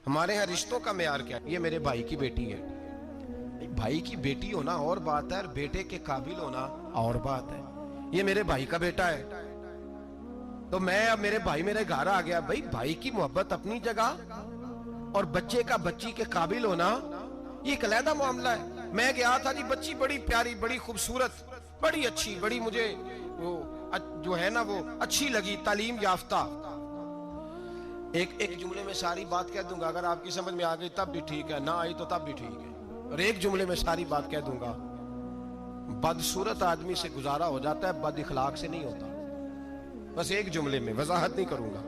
ہمارے ہاں رشتوں کا معیار کیا ہے؟ یہ میرے بھائی کی بیٹی ہے. بھائی کی بیٹی ہونا اور بات ہے اور بیٹے کے قابل ہونا اور بات ہے. یہ میرے بھائی کا بیٹا ہے تو میں اب میرے بھائی میرے گھر آ گیا. بھائی کی محبت اپنی جگہ اور بچے کا بچی کے قابل ہونا یہ ایک علیحدہ معاملہ ہے. میں گیا تھا جی, بچی بڑی پیاری, بڑی خوبصورت, بڑی اچھی, بڑی مجھے وہ جو ہے نا وہ اچھی لگی, تعلیم یافتہ. ایک جملے میں ساری بات کہہ دوں گا, اگر آپ کی سمجھ میں آ گئی تب بھی ٹھیک ہے, نہ آئی تو تب بھی ٹھیک ہے. اور ایک جملے میں ساری بات کہہ دوں گا, بدصورت آدمی سے گزارا ہو جاتا ہے, بد اخلاق سے نہیں ہوتا. بس ایک جملے میں وضاحت نہیں کروں گا,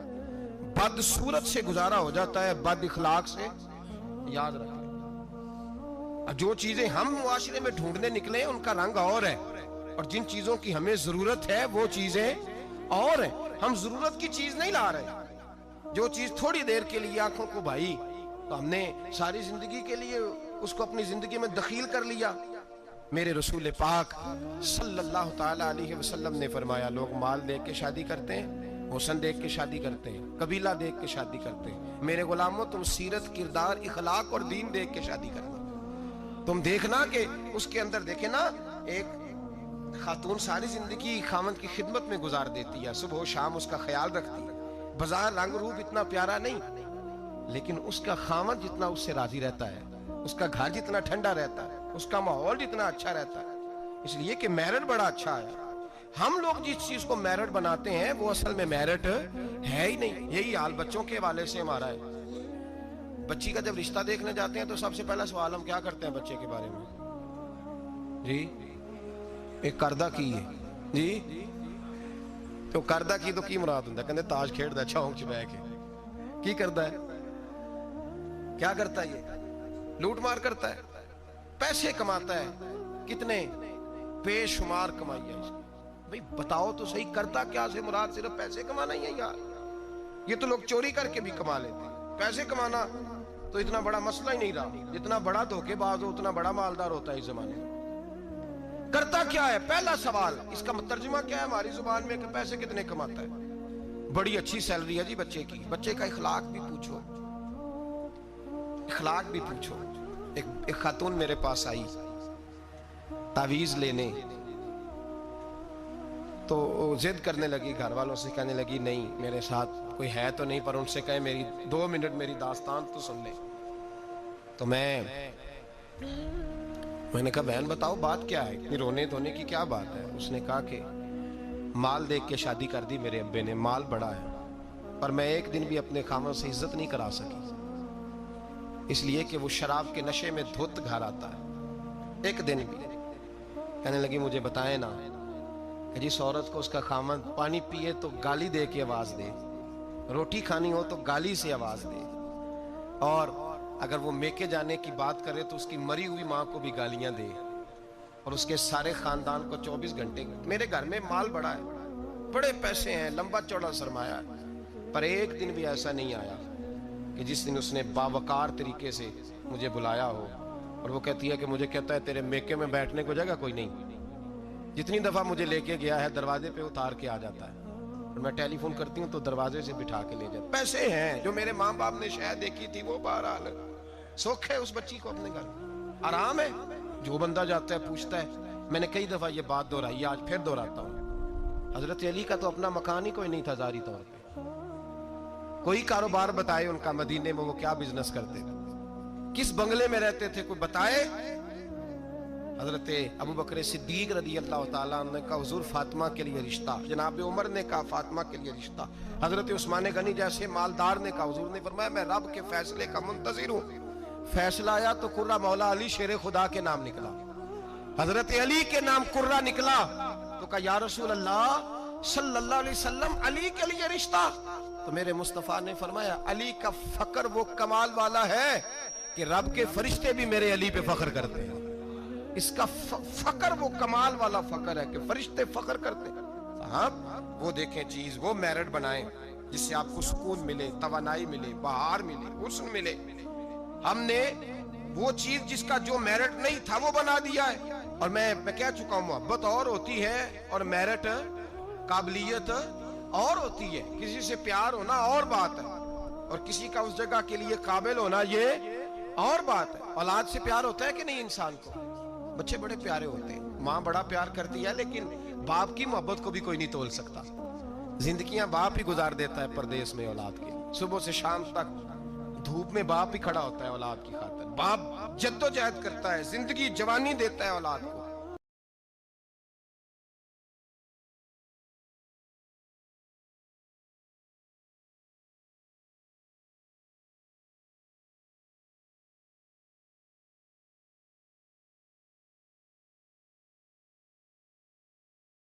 بدصورت سے گزارا ہو جاتا ہے, بد اخلاق سے. یاد رکھیں, جو چیزیں ہم معاشرے میں ڈھونڈنے نکلے ان کا رنگ اور ہے, اور جن چیزوں کی ہمیں ضرورت ہے وہ چیزیں اور ہیں. ہم ضرورت کی چیز نہیں لا رہے. جو چیز تھوڑی دیر کے لیے آنکھوں کو بھائی تو ہم نے ساری زندگی کے لیے اس کو اپنی زندگی میں دخیل کر لیا. میرے رسول پاک صلی اللہ تعالی علیہ وسلم نے فرمایا, لوگ مال دیکھ کے شادی کرتے ہیں, حسن دیکھ کے شادی کرتے ہیں, قبیلہ دیکھ کے شادی کرتے ہیں. میرے غلاموں, تم سیرت, کردار, اخلاق اور دین دیکھ کے شادی کرنا. تم دیکھنا کہ اس کے اندر دیکھیں نا, ایک خاتون ساری زندگی خاوند کی خدمت میں گزار دیتی ہے, صبح و شام اس کا خیال رکھتی ہے. بظاہر رنگ روپ اتنا پیارا نہیں, لیکن اس کا خاوند جتنا اس سے راضی رہتا ہے, اس کا گھر جتنا ٹھنڈا رہتا ہے, اس کا ماحول جتنا اچھا رہتا ہے, اس لیے کہ میرٹ بڑا اچھا ہے. ہم لوگ جس چیز کو میرٹ بناتے ہیں وہ اصل میں میرٹ ہے ہی نہیں. یہی حال بچوں کے حوالے سے ہمارا ہے. بچی کا جب رشتہ دیکھنے جاتے ہیں تو سب سے پہلا سوال ہم کیا کرتے ہیں بچے کے بارے میں؟ جی ایک کردہ کی ہے جی, تو کردہ کی تو کی مراد ہوں کہتے تاج کھیڑ دا چونک چ بہ کے کی کرتا ہے, کیا کرتا ہے؟ یہ لوٹ مار کرتا ہے, پیسے کماتا ہے. کتنے بے شمار کمائی ہے اس کی. بھئی بتاؤ تو صحیح, کرتا کیا سے مراد صرف پیسے کمانا ہی ہے یار؟ یہ تو لوگ چوری کر کے بھی کما لیتے ہیں. پیسے کمانا تو اتنا بڑا مسئلہ ہی نہیں رہا. جتنا بڑا دھوکے باز ہو اتنا بڑا مالدار ہوتا ہے اس زمانے میں. کرتا کیا ہے پہلا سوال, اس کا ترجمہ کیا ہے ہماری زبان میں کہ پیسے کتنے کماتا ہے؟ بڑی اچھی سیلری ہے جی بچے کی. بچے کا اخلاق بھی پوچھو, اخلاق بھی پوچھو. ایک خاتون میرے پاس آئی تعویذ لینے, تو ضد کرنے لگی, گھر والوں سے کہنے لگی نہیں میرے ساتھ کوئی ہے تو نہیں, پر ان سے کہے میری 2 منٹ میری داستان تو سن لے. تو میں نے کہا بہن بتاؤ بات کیا ہے, اتنی رونے دھونے کی کیا بات ہے؟ اس نے کہا کہ مال دیکھ کے شادی کر دی میرے ابے نے, مال بڑا ہے, پر میں ایک دن بھی اپنے خاوند سے عزت نہیں کرا سکی, اس لیے کہ وہ شراب کے نشے میں دھت گھر آتا ہے ایک دن بھی. کہنے لگی مجھے بتائیں نا کہ جس عورت کو اس کا خاوند پانی پیے تو گالی دے کے آواز دے, روٹی کھانی ہو تو گالی سے آواز دے, اور اگر وہ میکے جانے کی بات کرے تو اس کی مری ہوئی ماں کو بھی گالیاں دے, اور اس کے سارے خاندان کو 24 گھنٹے. میرے گھر میں مال بڑا ہے, بڑے پیسے ہیں, لمبا چوڑا سرمایہ ہے, پر ایک دن بھی ایسا نہیں آیا کہ جس دن اس نے باوقار طریقے سے مجھے بلایا ہو. اور وہ کہتی ہے کہ مجھے کہتا ہے تیرے میکے میں بیٹھنے کو جگہ کوئی نہیں. جتنی دفعہ مجھے لے کے گیا ہے دروازے پہ اتار کے آ جاتا ہے, اور میں ٹیلی فون کرتی ہوں تو دروازے سے بٹھا کے لے جاتا. پیسے ہیں جو میرے ماں باپ نے شاید دیکھی تھی وہ بہرحال سوکھ ہے اس بچی کو اپنے گھر میں, آرام ہے. جو بندہ جاتا ہے پوچھتا ہے. میں نے کئی دفعہ یہ بات دہرائی, آج پھر دہراتا ہوں. حضرت علی کا تو اپنا مکان ہی کوئی نہیں تھا ظاہری طور پہ. کوئی کاروبار بتائے ان کا مدینے میں وہ کیا بزنس کرتے تھے, کس بنگلے میں رہتے تھے, کوئی بتائے؟ حضرت ابو بکر صدیق رضی اللہ تعالیٰ عنہ نے کہا حضور فاطمہ کے لیے رشتہ, جناب عمر نے کہا فاطمہ کے لیے رشتہ, حضرت عثمان غنی جیسے مالدار نے کہا. حضور نے فرمایا میں رب کے فیصلے کا منتظر ہوں. فیصلہ آیا تو قرہ مولا علی شیر خدا کے نام نکلا, حضرت علی کے نام قرہ نکلا. تو کہا یا رسول اللہ صلی اللہ علیہ وسلم علی کے لیے رشتہ. تو میرے مصطفیٰ نے فرمایا علی کا فخر وہ کمال والا ہے کہ رب کے فرشتے بھی میرے علی پہ فخر کرتے ہیں. اس کا فخر وہ کمال والا فخر ہے کہ فرشتے فخر کرتے ہیں. صاحب وہ دیکھیں چیز, وہ میرٹ بنائیں جس سے آپ کو سکون ملے, توانائی ملے, بہار ملے, حسن ملے. ہم نے وہ چیز جس کا جو میرٹ نہیں تھا وہ بنا دیا ہے. اور میں کہہ چکا ہوں محبت اور ہوتی ہے اور میرٹ قابلیت اور ہوتی ہے. کسی سے پیار ہونا اور بات ہے, اور کسی کا اس جگہ کے لیے قابل ہونا یہ اور بات ہے. اولاد سے پیار ہوتا ہے کہ نہیں انسان کو؟ بچے بڑے پیارے ہوتے ہیں, ماں بڑا پیار کرتی ہے, لیکن باپ کی محبت کو بھی کوئی نہیں تول سکتا. زندگیاں باپ ہی گزار دیتا ہے پردیس میں اولاد کے. صبح سے شام تک دھوپ میں باپ ہی کھڑا ہوتا ہے اولاد کی خاطر. باپ جد و جہد کرتا ہے, زندگی جوانی دیتا ہے اولاد کو.